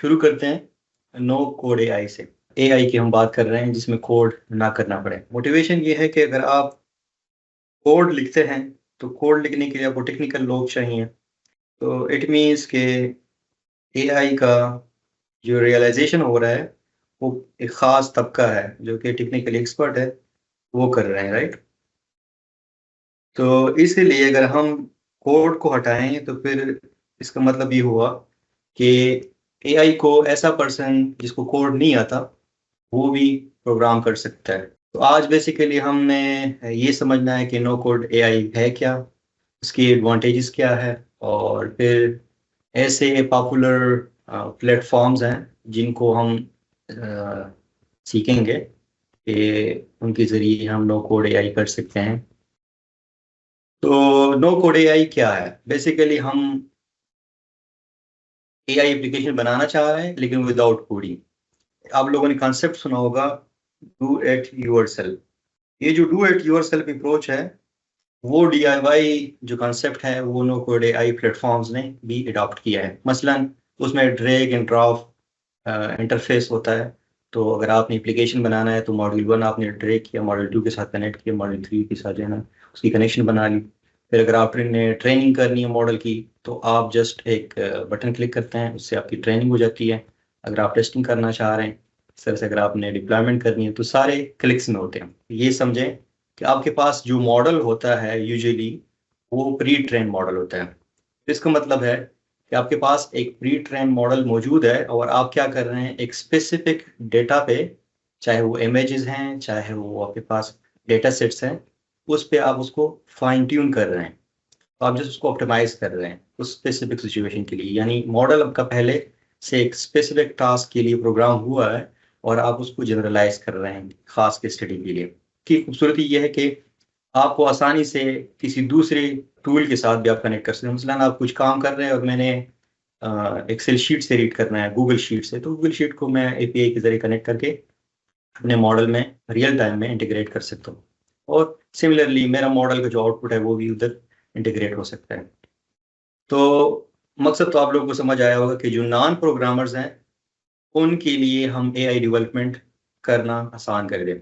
शुरू करते हैं नो कोड एआई से। एआई की हम बात कर रहे हैं जिसमें कोड ना करना पड़े। मोटिवेशन ये है कि अगर आप कोड लिखते हैं तो कोड लिखने के लिए आपको टेक्निकल लोग चाहिए। तो इट मीन्स के एआई का जो रियलाइजेशन हो रहा है वो एक ख़ास तबका है जो कि टेक्निकली एक्सपर्ट है, वो कर रहे हैं, राइट? तो इसीलिए अगर हम कोड को हटाएँ तो फिर इसका मतलब ये हुआ कि एआई को ऐसा पर्सन जिसको कोड नहीं आता, वो भी प्रोग्राम कर सकता है। तो आज बेसिकली हमने ये समझना है कि नो कोड एआई है क्या, उसकी एडवांटेजेस क्या है, और फिर ऐसे पॉपुलर प्लेटफॉर्म्स हैं जिनको हम सीखेंगे कि उनके ज़रिए हम नो कोड एआई कर सकते हैं। तो नो कोड एआई क्या है? बेसिकली हम एआई एप्लीकेशन बनाना चाह रहे हैं लेकिन विदाउट कोडिंग। आप लोगों ने कॉन्सेप्ट सुना होगा, डू इट योरसेल्फ। ये जो डू इट योरसेल्फ अप्रोच है, वो डीआईवाई जो कॉन्सेप्ट है वो नो कोड एआई प्लेटफॉर्म्स ने भी अडॉप्ट किया है। मसलन उसमें ड्रैग एंड ड्रॉप इंटरफेस होता है। तो अगर आपने एप्लीकेशन बनाना है तो मॉड्यूल 1 आपने ड्रैग किया, मॉड्यूल 2 के साथ कनेक्ट किया, मॉड्यूल 3 के साथ जो है ना उसकी कनेक्शन बना ली। फिर अगर आपने ट्रेनिंग करनी है मॉडल की तो आप जस्ट एक बटन क्लिक करते हैं, उससे आपकी ट्रेनिंग हो जाती है। अगर आप टेस्टिंग करना चाह रहे हैं, इस तरह से अगर आपने डिप्लॉयमेंट करनी है तो सारे क्लिक्स में होते हैं। ये समझें कि आपके पास जो मॉडल होता है यूजुअली वो प्री ट्रेन मॉडल होता है। इसका मतलब है कि आपके पास एक प्री ट्रेन मॉडल मौजूद है और आप क्या कर रहे हैं, एक स्पेसिफिक डेटा पे, चाहे वो इमेजेस हैं चाहे वो आपके पास डेटा सेट्स हैं, उस पे आप उसको फाइन ट्यून कर रहे हैं। तो आप जस्ट उसको ऑप्टिमाइज कर रहे हैं उस स्पेसिफिक सिचुएशन के लिए। यानी मॉडल आपका पहले से एक स्पेसिफिक टास्क के लिए प्रोग्राम हुआ है और आप उसको जनरलाइज कर रहे हैं खास के स्टडी के लिए। की खूबसूरती यह है कि आपको आसानी से किसी दूसरे टूल के साथ भी आप कनेक्ट कर सकते हैं। मसलन आप कुछ काम कर रहे हैं और मैंने एक्सेल शीट से रीड करना है गूगल शीट से, तो गूगल शीट को मैं एपीआई के जरिए कनेक्ट करके अपने मॉडल में रियल टाइम में इंटीग्रेट कर सकता हूँ। और सिमिलरली मेरा मॉडल का जो आउटपुट है वो भी उधर इंटीग्रेट हो सकता है। तो मकसद तो आप लोगों को समझ आया होगा कि जो नॉन प्रोग्रामर्स हैं उनके लिए हम एआई डेवलपमेंट करना आसान कर दें।